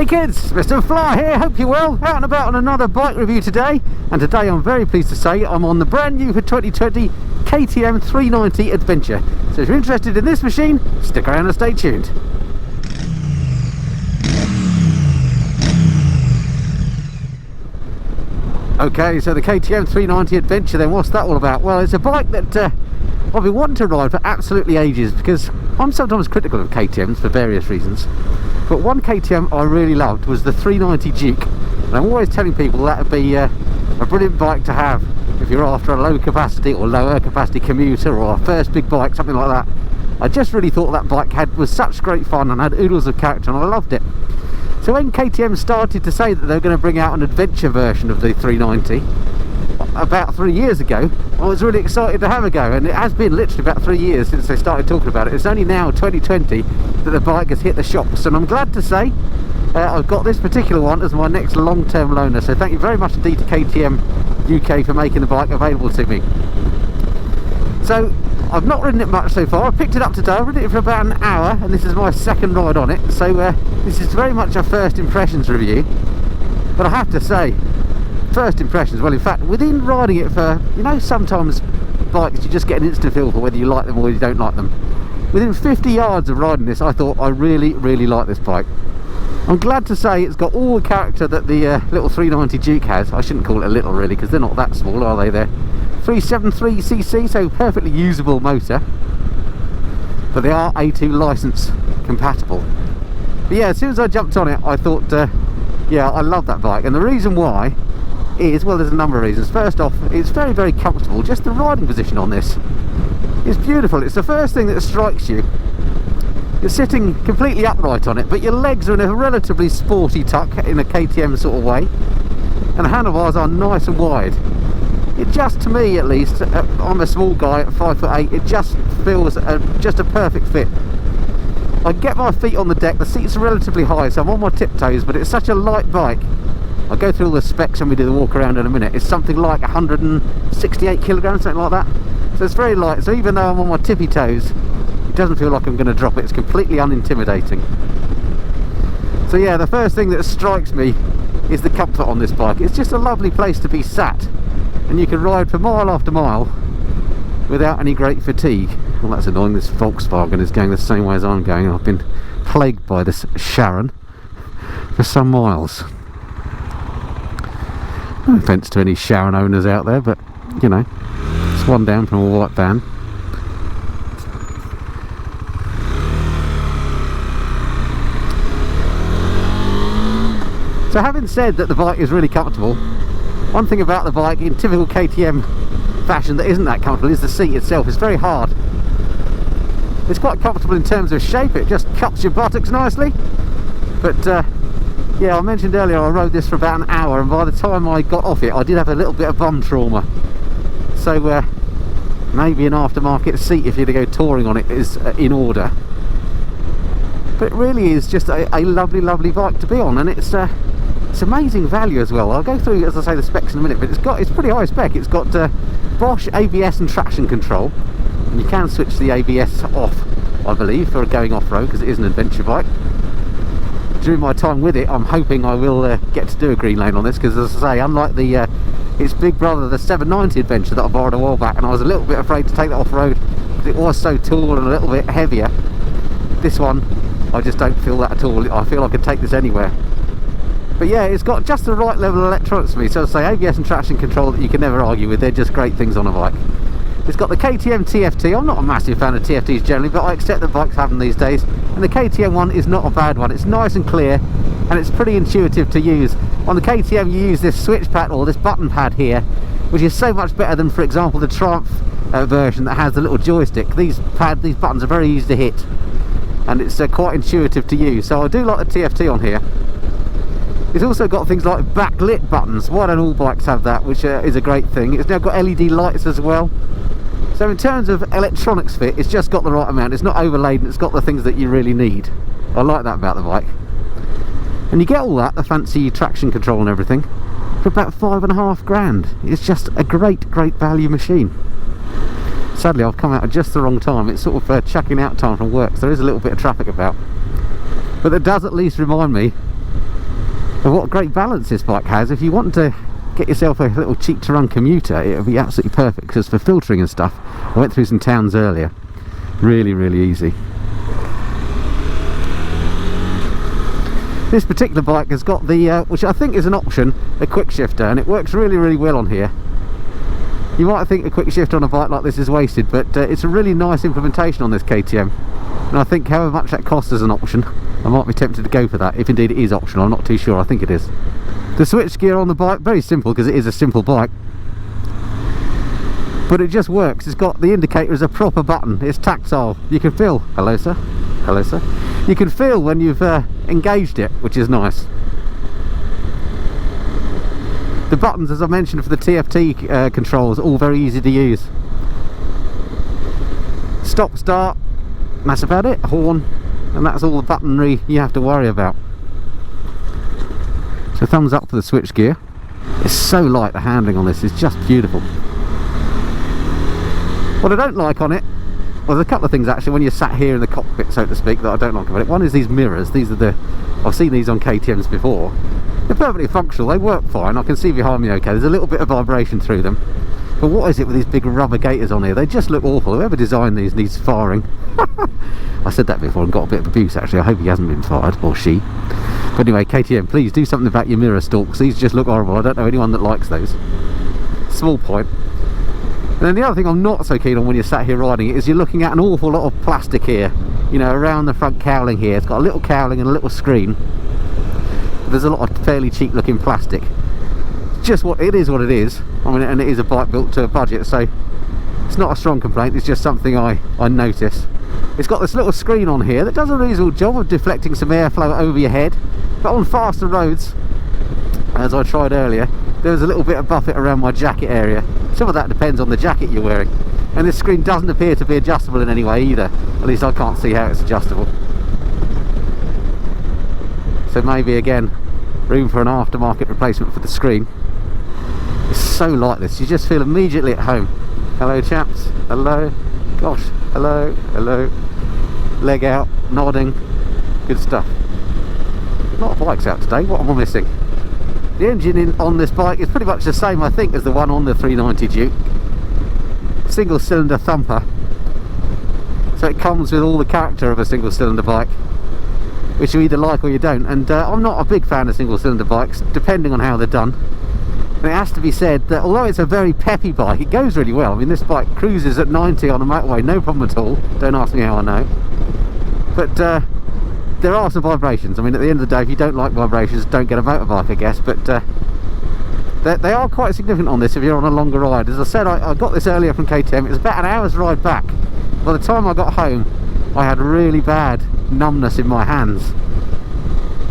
Hey kids, Mr. Fly here, hope you're well. Out and about on another bike review today, and today I'm very pleased to say I'm on the brand new for 2020 KTM 390 Adventure. So if you're interested in this machine, stick around and stay tuned. Okay, so the KTM 390 Adventure then, what's that all about? Well, it's a bike that I've been wanting to ride for absolutely ages, because I'm sometimes critical of KTMs for various reasons. But one KTM I really loved was the 390 Duke, and I'm always telling people that would be a brilliant bike to have if you're after a low capacity or lower capacity commuter or a first big bike, something like that. I just really thought that bike was such great fun and had oodles of character, and I loved it. So when KTM started to say that they were going to bring out an adventure version of the 390 about 3 years ago, I was really excited to have a go, and it has been literally about 3 years since they started talking about it. It's only now 2020 that the bike has hit the shops, and I'm glad to say I've got this particular one as my next long-term loaner. So thank you very much indeed to KTM UK for making the bike available to me. So I've not ridden it much so far. I picked it up today, I've ridden it for about an hour, and this is my second ride on it. So this is very much a first impressions review, but I have to say, first impressions, well, in fact, within riding it for, you know, sometimes bikes you just get an instant feel for whether you like them or you don't like them. Within 50 yards of riding this, I thought I really like this bike. I'm glad to say it's got all the character that the little 390 Duke has. I shouldn't call it a little really, because they're not that small, are they? They're 373cc, so perfectly usable motor, but they are A2 license compatible. But yeah, as soon as I jumped on it, I thought, yeah, I love that bike, and the reason why is, well, there's a number of reasons. First off, it's very comfortable. Just the riding position on this is beautiful. It's the first thing that strikes you. You're sitting completely upright on it, but your legs are in a relatively sporty tuck in a KTM sort of way, and the handlebars are nice and wide. It just, to me at least, I'm a small guy at 5'8", it just feels just a perfect fit. I get my feet on the deck, the seats are relatively high, so I'm on my tiptoes, but it's such a light bike. I'll go through all the specs when we do the walk around in a minute. It's something like 168 kilograms, something like that. So it's very light, so even though I'm on my tippy toes, it doesn't feel like I'm going to drop it. It's completely unintimidating. So yeah, the first thing that strikes me is the comfort on this bike. It's just a lovely place to be sat, and you can ride for mile after mile without any great fatigue. Well, that's annoying. This Volkswagen is going the same way as I'm going, and I've been plagued by this Sharon for some miles. No offence to any Sharon owners out there, but you know, it's one down from a white van. So having said that the bike is really comfortable, one thing about the bike in typical KTM fashion that isn't that comfortable is the seat itself. It's very hard. It's quite comfortable in terms of shape, it just cups your buttocks nicely, but yeah, I mentioned earlier I rode this for about an hour, and by the time I got off it I did have a little bit of bum trauma. So maybe an aftermarket seat if you're to go touring on it is in order. But it really is just a lovely bike to be on, and it's amazing value as well. I'll go through, as I say, the specs in a minute, but it's pretty high spec. It's got Bosch ABS and traction control, and you can switch the ABS off, I believe, for going off-road, because it is an adventure bike. During my time with it, I'm hoping I will get to do a green lane on this, because as I say, unlike the its big brother, the 790 Adventure that I borrowed a while back, and I was a little bit afraid to take that off-road because it was so tall and a little bit heavier. This one, I just don't feel that at all. I feel I could take this anywhere. But yeah, it's got just the right level of electronics for me. So as I say, ABS and traction control that you can never argue with. They're just great things on a bike. It's got the KTM TFT. I'm not a massive fan of TFTs generally, but I accept that bikes have them these days, and the KTM one is not a bad one. It's nice and clear, and it's pretty intuitive to use. On the KTM you use this switch pad, or this button pad here, which is so much better than, for example, the Triumph version that has the little joystick. These buttons are very easy to hit, and it's quite intuitive to use. So I do like the TFT on here. It's also got things like backlit buttons. Why don't all bikes have that, which is a great thing. It's now got LED lights as well. So in terms of electronics fit, it's just got the right amount. It's not overlaid, and it's got the things that you really need. I like that about the bike. And you get all that, the fancy traction control and everything, for about £5.5 grand. It's just a great value machine. Sadly, I've come out at just the wrong time. It's sort of chucking out time from work, so there is a little bit of traffic about. But that does at least remind me And what great balance this bike has. If you want to get yourself a little cheap to run commuter, it'll be absolutely perfect, because for filtering and stuff, I went through some towns earlier, really easy. This particular bike has got the which I think is an option, a quick shifter, and it works really well on here. You might think a quick shifter on a bike like this is wasted, but it's a really nice implementation on this KTM, and I think however much that costs as an option, I might be tempted to go for that, if indeed it is optional. I'm not too sure, I think it is. The switch gear on the bike, very simple, because it is a simple bike, but it just works. It's got the indicator as a proper button, it's tactile. You can feel, hello sir, you can feel when you've engaged it, which is nice. The buttons, as I mentioned, for the TFT controls, all very easy to use. Stop, start, that's about it. Horn, and that's all the buttonry you have to worry about. So thumbs up for the switch gear. It's so light, the handling on this is just beautiful. What I don't like on it, well, there's a couple of things actually when you're sat here in the cockpit, so to speak, that I don't like about it. One is these mirrors. These are the, I've seen these on KTMs before. They're perfectly functional, they work fine, I can see behind me okay. There's a little bit of vibration through them. But what is it with these big rubber gaiters on here? They just look awful. Whoever designed these needs firing. I said that before and got a bit of abuse actually. I hope he hasn't been fired, or she. But anyway, KTM, please do something about your mirror stalks. These just look horrible. I don't know anyone that likes those. Small point. And then the other thing I'm not so keen on when you're sat here riding it is you're looking at an awful lot of plastic here. You know, around the front cowling here. It's got a little cowling and a little screen. There's a lot of fairly cheap looking plastic. Just what it is, I mean, and it is a bike built to a budget, so it's not a strong complaint. It's just something I notice. It's got this little screen on here that does a reasonable job of deflecting some airflow over your head, but on faster roads, as I tried earlier, there's a little bit of buffet around my jacket area. Some of that depends on the jacket you're wearing, and this screen doesn't appear to be adjustable in any way either. At least I can't see how it's adjustable. So maybe again, room for an aftermarket replacement for the screen. It's so light, this, you just feel immediately at home. Hello chaps, hello, gosh, hello, leg out, nodding, good stuff. A lot of bikes out today, what am I missing? The engine on this bike is pretty much the same, I think, as the one on the 390 Duke. Single cylinder thumper, so it comes with all the character of a single cylinder bike, which you either like or you don't. And I'm not a big fan of single cylinder bikes, depending on how they're done. And it has to be said that although it's a very peppy bike, it goes really well. I mean, this bike cruises at 90 on a motorway, no problem at all. Don't ask me how I know. But there are some vibrations. I mean, at the end of the day, if you don't like vibrations, don't get a motorbike, I guess. But they are quite significant on this if you're on a longer ride. As I said, I got this earlier from KTM. It was about an hour's ride back. By the time I got home, I had really bad numbness in my hands.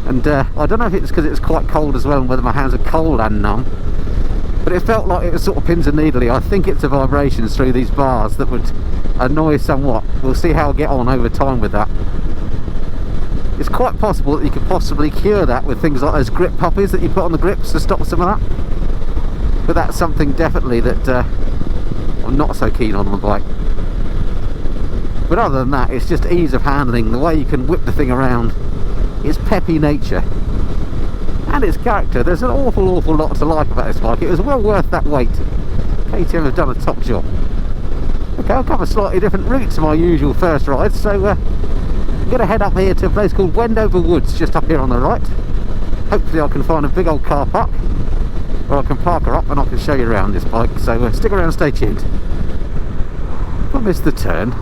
And I don't know if it's because it was quite cold as well, and whether my hands are cold and numb, but it felt like it was sort of pins and needly. I think it's the vibrations through these bars that would annoy somewhat. We'll see how I get on over time with that. It's quite possible that you could possibly cure that with things like those grip puppies that you put on the grips to stop some of that. But that's something definitely that I'm not so keen on the bike. But other than that, it's just ease of handling, the way you can whip the thing around. Its peppy nature and its character. There's an awful lot to like about this bike. It was well worth that wait. KTM have done a top job. Okay, I'll cover a slightly different route to my usual first ride, so I'm going to head up here to a place called Wendover Woods, just up here on the right. Hopefully I can find a big old car park where I can park her up and I can show you around this bike, so stick around, stay tuned. I missed the turn.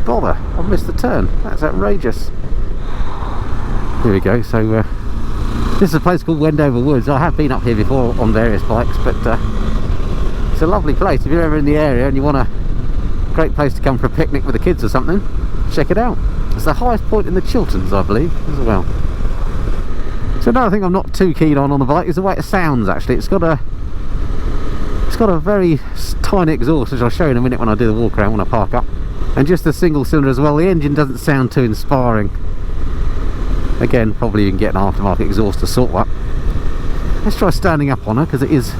Bother, I missed the turn. That's outrageous. Here we go. So this is a place called Wendover Woods. I have been up here before on various bikes, but it's a lovely place. If you're ever in the area and you want a great place to come for a picnic with the kids or something, check it out. It's the highest point in the Chilterns, I believe, as well. So another thing I'm not too keen on the bike is the way it sounds. Actually, it's got a very tiny exhaust, which I'll show you in a minute when I do the walk around when I park up, and just the single cylinder as well. The engine doesn't sound too inspiring. Again, probably you can get an aftermarket exhaust to sort that. Let's try standing up on her, because it is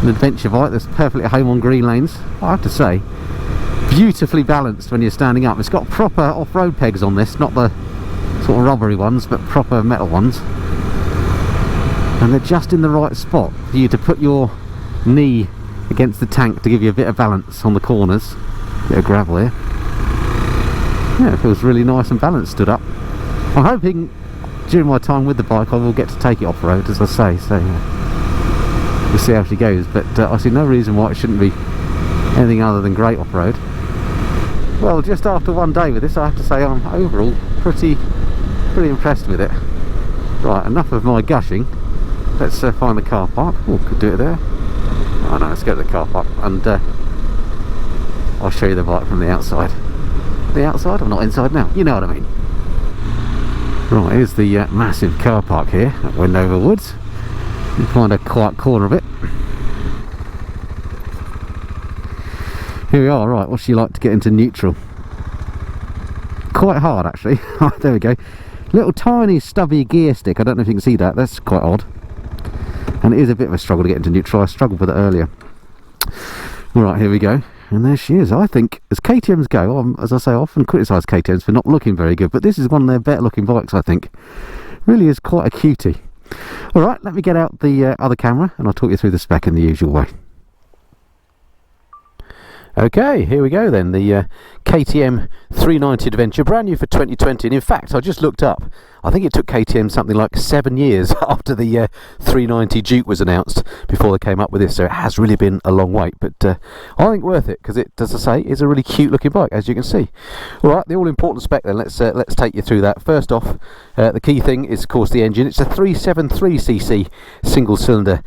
an adventure bike that's perfectly at home on green lanes. I have to say, beautifully balanced when you're standing up. It's got proper off-road pegs on this, not the sort of rubbery ones, but proper metal ones. and they're just in the right spot for you to put your knee against the tank to give you a bit of balance on the corners. Bit of gravel here. Yeah, it feels really nice and balanced, stood up. I'm hoping during my time with the bike I will get to take it off-road, as I say, so we'll see how she goes, but I see no reason why it shouldn't be anything other than great off-road. Well, just after one day with this, I have to say I'm overall pretty impressed with it. Right, enough of my gushing. Let's find the car park. Oh, could do it there. Oh no, let's go to the car park and I'll show you the bike from the outside. The outside? I'm not inside now, you know what I mean. Right, here's the massive car park here at Wendover Woods. You find a quiet corner of it. Here we are. Right, what's she like to get into neutral? Quite hard actually. There we go. Little tiny stubby gear stick. I don't know if you can see that. That's quite odd. And it is a bit of a struggle to get into neutral. I struggled with it earlier. Right, here we go. And there she is. I think, as KTMs go, as I say, I often criticise KTMs for not looking very good, but this is one of their better looking bikes, I think. Really is quite a cutie. Alright, let me get out the other camera and I'll talk you through the spec in the usual way. Okay, here we go then, the KTM 390 Adventure, brand new for 2020, and in fact I just looked up, I think it took KTM something like 7 years after the 390 Duke was announced before they came up with this, so it has really been a long wait, but I think worth it, because it, as I say, is a really cute looking bike, as you can see. Alright, the all important spec then, let's take you through that. First off, the key thing is of course the engine. It's a 373cc single cylinder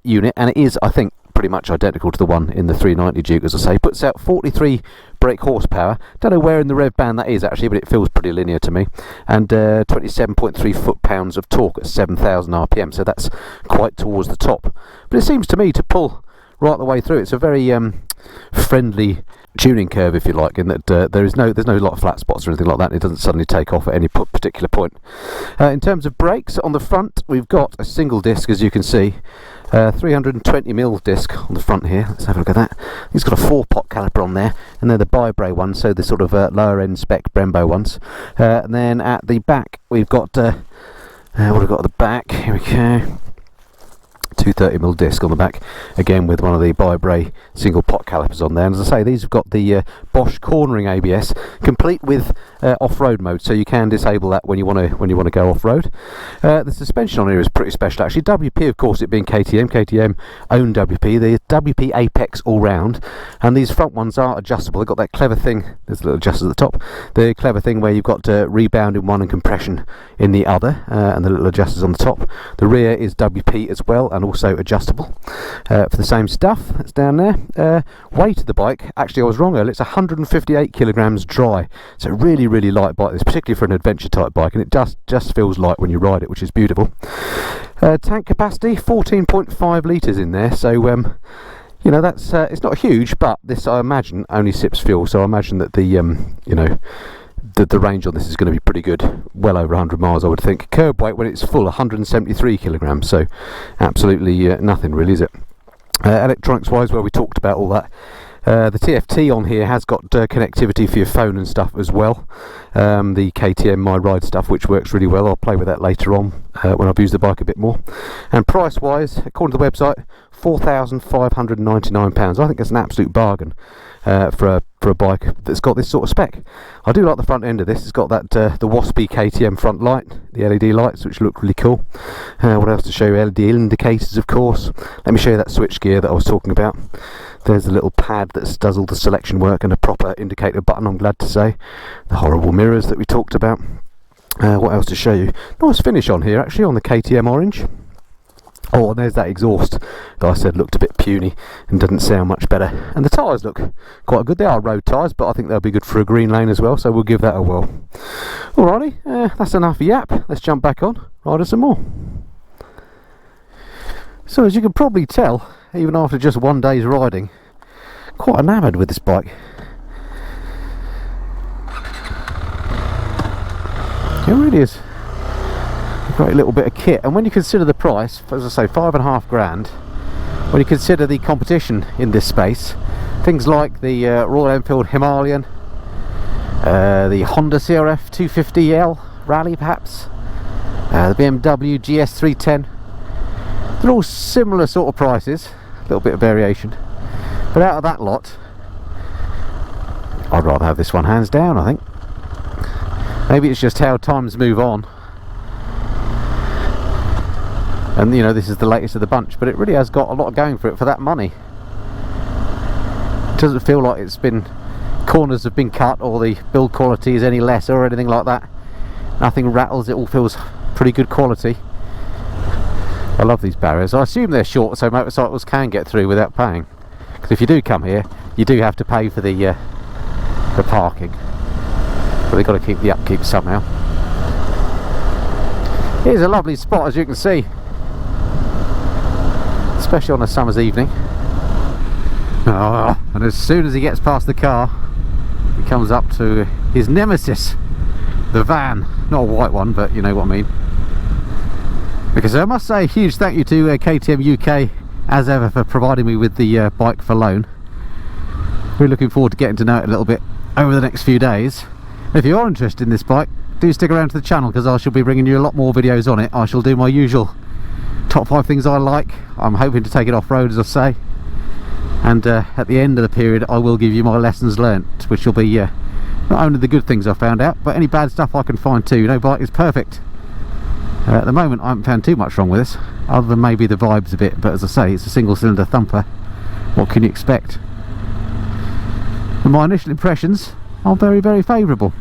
unit, and it is, I think, pretty much identical to the one in the 390 Duke, as I say. Puts out 43 brake horsepower. Don't know where in the rev band that is actually, but it feels pretty linear to me. And 27.3 foot-pounds of torque at 7,000 RPM, so that's quite towards the top. But it seems to me to pull right the way through. It's a very friendly tuning curve, if you like, in that there's no lot of flat spots or anything like that. It doesn't suddenly take off at any particular point. In terms of brakes, on the front we've got a single disc, as you can see. 320mm disc on the front here. Let's have a look at that. It's got a 4-pot caliper on there, and they're the Bi-Bray ones, so the sort of lower end spec Brembo ones. And then at the back we've got what have we got at the back? Here we go. 230mm disc on the back, again with one of the Bi-Bray single pot calipers on there. And as I say, these have got the Bosch cornering ABS, complete with off-road mode, so you can disable that when you want to go off-road. The suspension on here is pretty special actually. WP, of course, it being KTM own WP, the WP Apex all-round, and these front ones are adjustable. They've got that clever thing, there's a little adjuster at the top, the clever thing where you've got rebound in one and compression in the other, and the little adjusters on the top. The rear is WP as well, and also adjustable for the same stuff that's down there. Weight of the bike, actually I was wrong earlier, it's 158 kilograms dry, so really light bike, this particularly for an adventure type bike, and it just feels light when you ride it, which is beautiful. Tank capacity 14.5 litres in there, so you know, that's it's not huge, but this I imagine only sips fuel, so I imagine that the you know, the range on this is going to be pretty good, well over 100 miles I would think. Curb weight when it's full 173 kilograms, so absolutely nothing really, is it? Electronics wise, well, we talked about all that. The TFT on here has got connectivity for your phone and stuff as well. The KTM My Ride stuff, which works really well. I'll play with that later on when I've used the bike a bit more. And price wise, according to the website, £4,599. I think it's an absolute bargain for a bike that's got this sort of spec. I do like the front end of this. It's got that the waspy KTM front light, the LED lights, which look really cool. What else to show you? LED indicators, of course. Let me show you that switch gear that I was talking about. There's a little pad that does all the selection work and a proper indicator button, I'm glad to say. The horrible mirrors that we talked about. What else to show you? Nice finish on here actually, on the KTM orange. Oh, and there's that exhaust that I said looked a bit puny and doesn't sound much better. And the tyres look quite good. They are road tyres, but I think they'll be good for a green lane as well, so we'll give that a whirl. Alrighty, that's enough yap. Let's jump back on, ride some more. So as you can probably tell, even after just one day's riding, quite enamoured with this bike. It really is a great little bit of kit, and when you consider the price, as I say, £5.5 grand, when you consider the competition in this space, things like the Royal Enfield Himalayan, the Honda CRF 250L Rally perhaps, the BMW GS310, They're all similar sort of prices, a little bit of variation, but out of that lot I'd rather have this one hands down, I think. Maybe it's just how times move on, and you know, this is the latest of the bunch, but it really has got a lot going for it for that money. It doesn't feel like it's been, corners have been cut or the build quality is any less or anything like that. Nothing rattles, it all feels pretty good quality. I love these barriers. I assume they're short so motorcycles can get through without paying, because if you do come here you do have to pay for the parking, but they've got to keep the upkeep somehow. Here's a lovely spot, as you can see, especially on a summer's evening. Oh, and as soon as he gets past the car, he comes up to his nemesis, the van. Not a white one, but you know what I mean. Because I must say a huge thank you to KTM UK as ever for providing me with the bike for loan. We're looking forward to getting to know it a little bit over the next few days. If you are interested in this bike, do stick around to the channel, because I shall be bringing you a lot more videos on it. I shall do my usual top 5 things I like. I'm hoping to take it off-road, as I say, and at the end of the period I will give you my lessons learnt, which will be not only the good things I found out, but any bad stuff I can find too. No bike is perfect. At the moment I haven't found too much wrong with this, other than maybe the vibes a bit, but as I say, it's a single cylinder thumper. What can you expect? And my initial impressions are very, very favourable.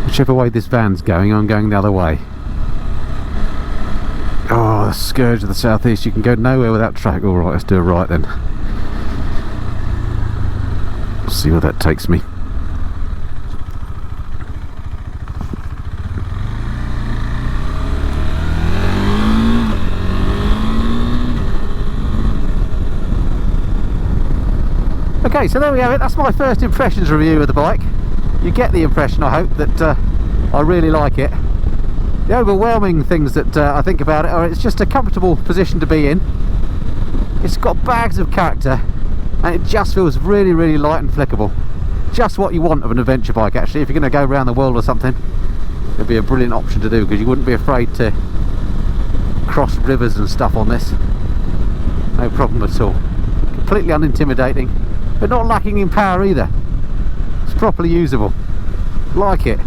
Whichever way this van's going, I'm going the other way. Oh, the scourge of the southeast, you can go nowhere without traffic. Alright, let's do a right then. We'll see where that takes me. Okay, so there we have it. That's my first impressions review of the bike. You get the impression, I hope, that I really like it. The overwhelming things that I think about it are it's just a comfortable position to be in. It's got bags of character, and it just feels really, really light and flickable. Just what you want of an adventure bike, actually. If you're going to go around the world or something, it'd be a brilliant option to do, because you wouldn't be afraid to cross rivers and stuff on this. No problem at all. Completely unintimidating, but not lacking in power either. It's properly usable. Like it.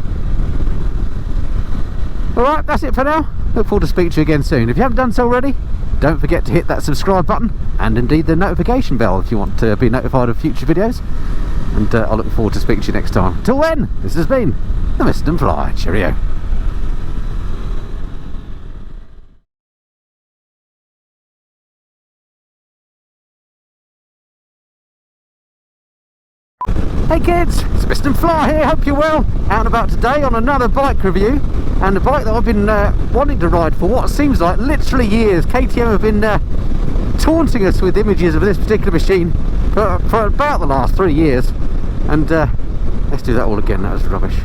Alright, that's it for now. Look forward to speaking to you again soon. If you haven't done so already, don't forget to hit that subscribe button, and indeed the notification bell if you want to be notified of future videos. And I look forward to speaking to you next time. Till then, this has been the Mist and Fly. Cheerio. Hey kids, it's Mist and Fly here, hope you're well. Out and about today on another bike review, and a bike that I've been wanting to ride for what seems like literally years. KTM have been taunting us with images of this particular machine for about the last 3 years, and let's do that all again. That was rubbish.